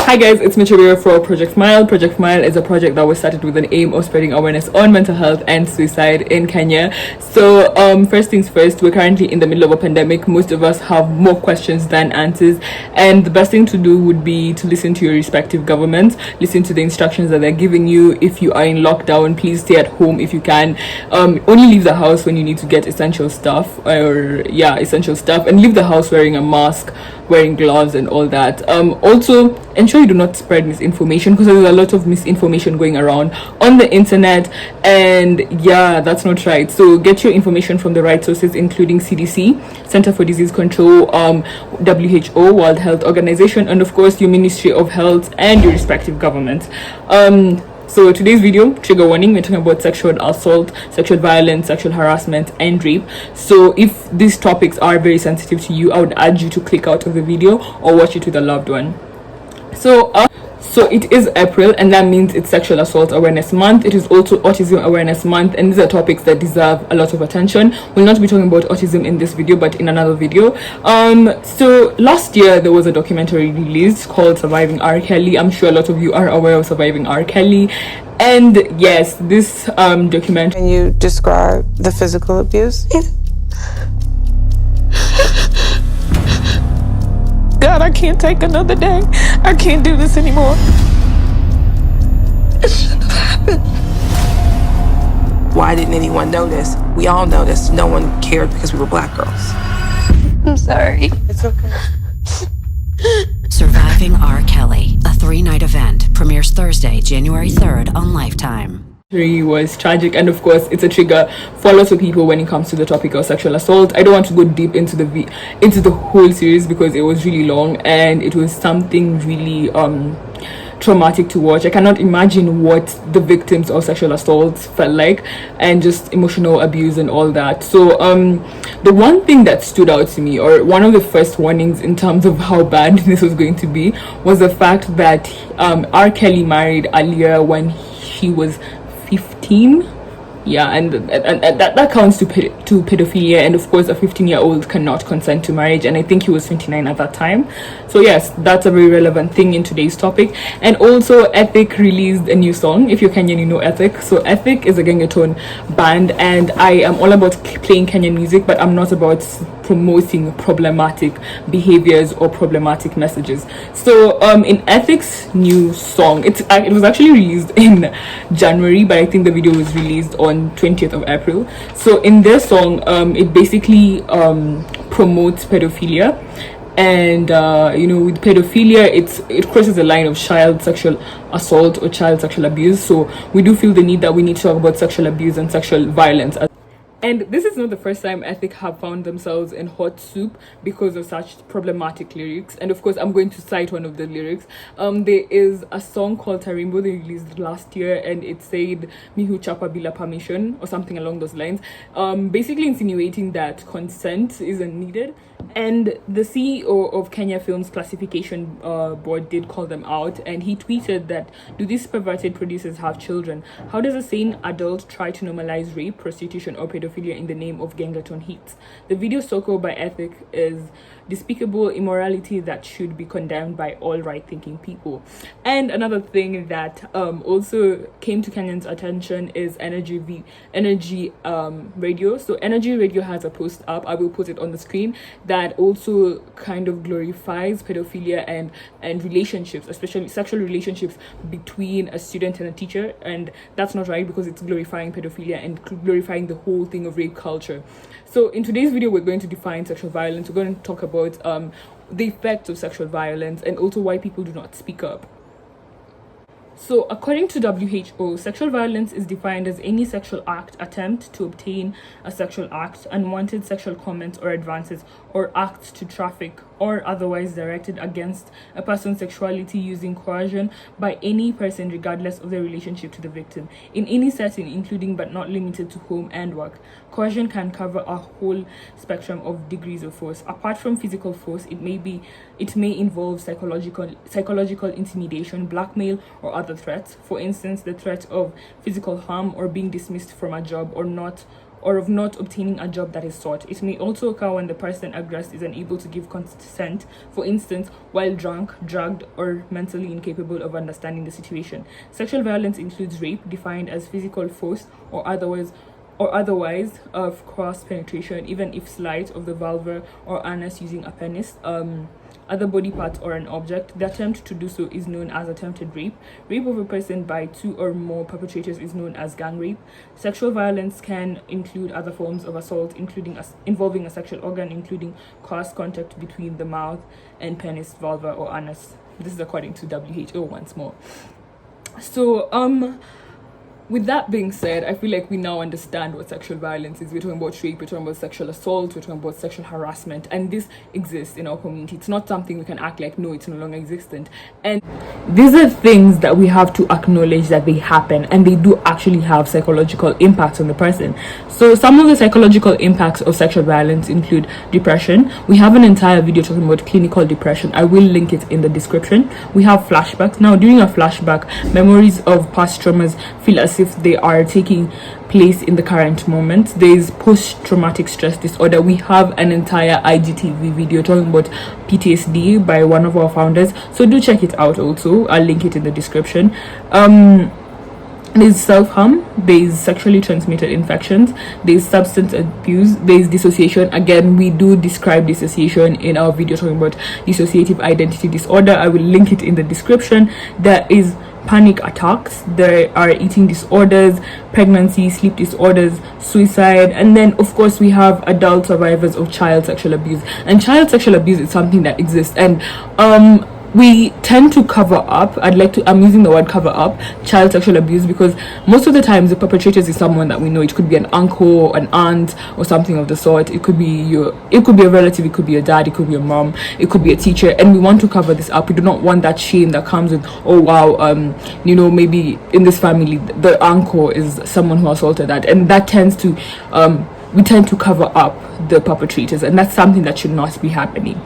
Hi guys, it's Michelle for Project Fmile. Project Fmile is a project that was started with an aim of spreading awareness on mental health and suicide in Kenya. So first things first, we're currently in the middle of a pandemic. Most of us have more questions than answers, and the best thing to do would be to listen to your respective governments, listen to the instructions that they're giving you. If you are in lockdown, please stay at home if you can. Only leave the house when you need to get essential stuff, and leave the house wearing a mask, wearing gloves and all that. Also ensure you do not spread misinformation, because there's a lot of misinformation going around on the internet, and yeah, that's not right. So get your information from the right sources, including CDC, Center for Disease Control, WHO, World Health Organization, and of course your Ministry of Health and your respective governments. So today's video, trigger warning, we're talking about sexual assault, sexual violence, sexual harassment, and rape. So if these topics are very sensitive to you, I would urge you to click out of the video or watch it with a loved one. So it is April, and that means it's Sexual Assault Awareness Month. It is also Autism Awareness Month, and these are topics that deserve a lot of attention. We'll not be talking about autism in this video, but in another video. So last year there was a documentary released called Surviving R. Kelly. I'm sure a lot of you are aware of Surviving R. Kelly. And yes, this documentary... Can you describe the physical abuse? God, I can't take another day. I can't do this anymore. It shouldn't have happened. Why didn't anyone notice? We all noticed. No one cared because we were black girls. I'm sorry. It's okay. Surviving R. Kelly, a 3-night event, premieres Thursday, January 3rd on Lifetime. Was tragic, and of course it's a trigger for lots of people when it comes to the topic of sexual assault. I don't want to go deep into the whole series because it was really long and it was something really traumatic to watch. I cannot imagine what the victims of sexual assault felt like, and just emotional abuse and all that. So the one thing that stood out to me, or one of the first warnings in terms of how bad this was going to be, was the fact that R. Kelly married earlier when he was 15. Yeah, and that counts to pedophilia, and of course a 15-year-old cannot consent to marriage, and I think he was 29 at that time. So yes, that's a very relevant thing in today's topic. And also Ethic released a new song. If you're Kenyan, you know Ethic. So Ethic is a Gengeton band, and I am all about playing Kenyan music, but I'm not about promoting problematic behaviors or problematic messages. So in Ethic's new song, it was actually released in January, but I think the video was released on 20th of April. So in their song, it basically promotes pedophilia, and with pedophilia, it crosses the line of child sexual assault or child sexual abuse. So we do feel the need that we need to talk about sexual abuse and sexual violence. And this is not the first time Ethic have found themselves in hot soup because of such problematic lyrics. And of course, I'm going to cite one of the lyrics. There is a song called Tarimbo they released last year, and it said "Mihu chapa bila permission" or something along those lines, basically insinuating that consent isn't needed. And the CEO of Kenya Films Classification Board did call them out, and he tweeted that, "Do these perverted producers have children? How does a sane adult try to normalize rape, prostitution, or pedophilia in the name of Gengeton hits?" The video so-called by Ethic is despicable immorality that should be condemned by all right-thinking people. And another thing that also came to Kenyans' attention is Energy Radio. So Energy Radio has a post up, I will put it on the screen, that also kind of glorifies pedophilia and relationships, especially sexual relationships between a student and a teacher, and that's not right because it's glorifying pedophilia and glorifying the whole thing of rape culture. So in today's video, we're going to define sexual violence. We're going to talk about the effects of sexual violence and also why people do not speak up. So according to WHO, sexual violence is defined as any sexual act, attempt to obtain a sexual act, unwanted sexual comments or advances, or acts to traffic or otherwise directed against a person's sexuality using coercion by any person regardless of their relationship to the victim, in any setting, including but not limited to home and work. Coercion can cover a whole spectrum of degrees of force. Apart from physical force, it may involve psychological intimidation, blackmail, or other threats. For instance, the threat of physical harm or being dismissed from a job or not or of not obtaining a job that is sought. It may also occur when the person aggressed is unable to give consent, for instance, while drunk, drugged, or mentally incapable of understanding the situation. Sexual violence includes rape, defined as physical force or otherwise of cross penetration, even if slight, of the vulva or anus using a penis, other body parts, or an object. The attempt to do so is known as attempted rape. Rape of a person by two or more perpetrators is known as gang rape. Sexual violence can include other forms of assault, including involving a sexual organ, including cross contact between the mouth and penis, vulva, or anus. This is according to WHO once more. So with that being said, I feel like we now understand what sexual violence is. We're talking about rape, we're talking about sexual assault, we're talking about sexual harassment, and this exists in our community. It's not something we can act like, no, it's no longer existent. And these are things that we have to acknowledge that they happen, and they do actually have psychological impacts on the person. So some of the psychological impacts of sexual violence include depression. We have an entire video talking about clinical depression. I will link it in the description. We have flashbacks. Now, during a flashback, memories of past traumas feel as if they are taking place in the current moment. There is post-traumatic stress disorder. We have an entire IGTV video talking about PTSD by one of our founders, so do check it out. Also, I'll link it in the description. There's self-harm, there's sexually transmitted infections, there's substance abuse, there's dissociation. Again, we do describe dissociation in our video talking about dissociative identity disorder. I will link it in the description. There is panic attacks, there are eating disorders, pregnancy, sleep disorders, suicide, and then of course we have adult survivors of child sexual abuse. And child sexual abuse is something that exists, and we tend to cover up. I'm using the word cover up child sexual abuse because most of the times the perpetrators is someone that we know. It could be an uncle, an aunt, or something of the sort. It could be a relative, it could be a dad, it could be a mom, it could be a teacher, and we want to cover this up. We do not want that shame that comes with, oh wow, maybe in this family the uncle is someone who assaulted that, and that tends to we tend to cover up the perpetrators, and that's something that should not be happening.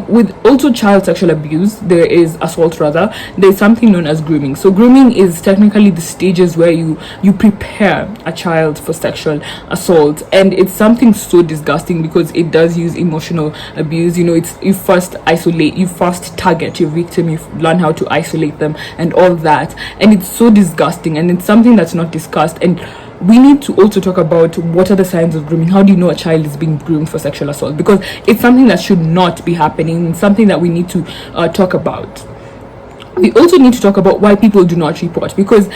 With also child sexual abuse, there is assault rather, there's something known as grooming. So grooming is technically the stages where you prepare a child for sexual assault, and it's something so disgusting because it does use emotional abuse. You first isolate, you first target your victim, you learn how to isolate them and all that, and it's so disgusting, and it's something that's not discussed. And we need to also talk about what are the signs of grooming. How do you know a child is being groomed for sexual assault? Because it's something that should not be happening, something that we need to talk about. We also need to talk about why people do not report, because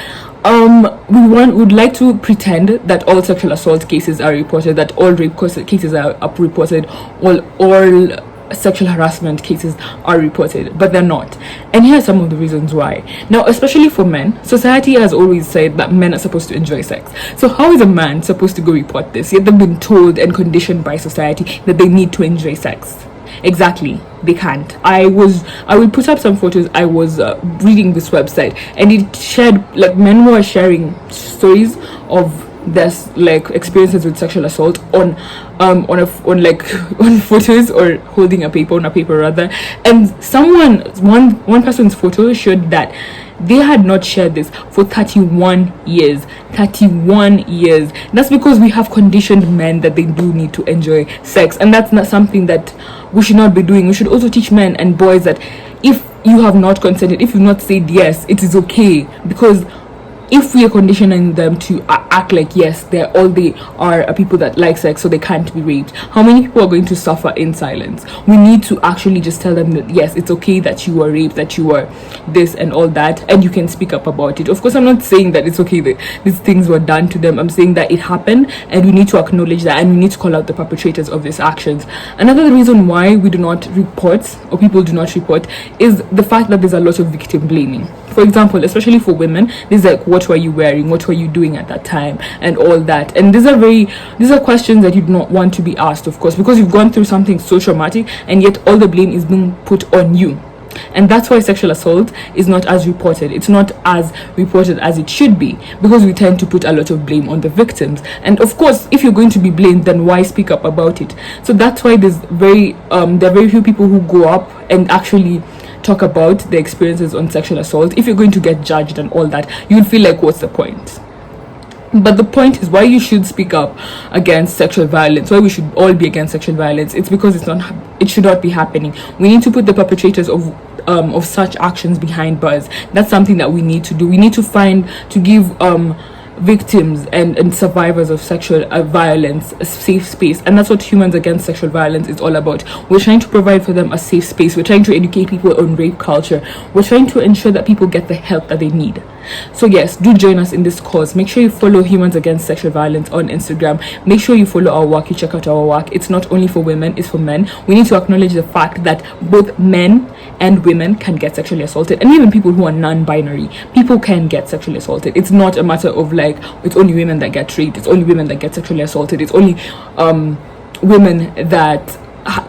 would like to pretend that all sexual assault cases are reported, that all rape cases are reported, all sexual harassment cases are reported, but they're not. And here are some of the reasons why. Now, especially for men, society has always said that men are supposed to enjoy sex. So how is a man supposed to go report this? Yet they've been told and conditioned by society that they need to enjoy sex. Exactly, they can't. I will put up some photos. I was reading this website, and it shared, like, men were sharing stories of there's like experiences with sexual assault on photos, or holding a paper rather, and one person's photo showed that they had not shared this for 31 years. That's because we have conditioned men that they do need to enjoy sex, and that's not something that we should not be doing. We should also teach men and boys that if you have not consented, if you've not said yes, it is okay, because if we are conditioning them to act like yes, they are people that like sex, so they can't be raped, how many people are going to suffer in silence? We need to actually just tell them that yes, it's okay that you were raped, that you were this and all that, and you can speak up about it. Of course, I'm not saying that it's okay that these things were done to them. I'm saying that it happened, and we need to acknowledge that, and we need to call out the perpetrators of these actions. Another reason why we do not report, or people do not report, is the fact that there's a lot of victim blaming. For example, especially for women, there's like, what were you wearing, what were you doing at that time, and all that. And these are questions that you do not want to be asked, of course, because you've gone through something so traumatic, and yet all the blame is being put on you. And that's why sexual assault is not as reported. It's not as reported as it should be, because we tend to put a lot of blame on the victims. And of course, if you're going to be blamed, then why speak up about it? So that's why there are very few people who go up and actually talk about the experiences on sexual assault. If you're going to get judged and all that, you'll feel like, what's the point? But the point is why you should speak up against sexual violence, why we should all be against sexual violence. It's because it should not be happening. We need to put the perpetrators of such actions behind bars. That's something that we need to do. We need to give victims and survivors of sexual violence a safe space, and that's what Humans Against Sexual Violence is all about. We're trying to provide for them a safe space. We're trying to educate people on rape culture. We're trying to ensure that people get the help that they need. So yes, do join us in this cause. Make sure you follow Humans Against Sexual Violence on Instagram. Make sure you follow our work, you check out our work. It's not only for women, it's for men. We need to acknowledge the fact that both men and women can get sexually assaulted, and even people who are non-binary, people can get sexually assaulted. It's not a matter of like it's only women that get raped, it's only women that get sexually assaulted, it's only women that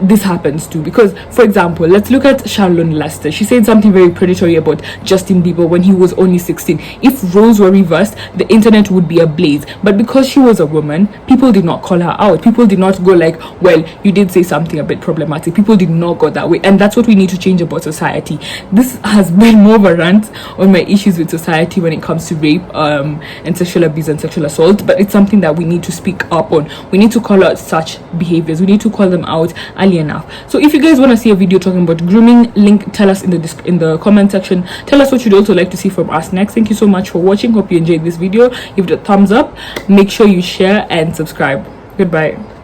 this happens to. Because for example, let's look at Shallon Lester. She said something very predatory about Justin Bieber when he was only 16. If roles were reversed, the internet would be ablaze. But because she was a woman, people did not call her out. People did not go like, well, you did say something a bit problematic. People did not go that way, and that's what we need to change about society. This has been more of a rant on my issues with society when it comes to rape and sexual abuse and sexual assault, but it's something that we need to speak up on. We need to call out such behaviors. We need to call them out early enough. So if you guys want to see a video talking about grooming, link, tell us in the comment section. Tell us what you'd also like to see from us next. Thank you so much for watching. Hope you enjoyed this video. Give it a thumbs up, make sure you share and subscribe. Goodbye.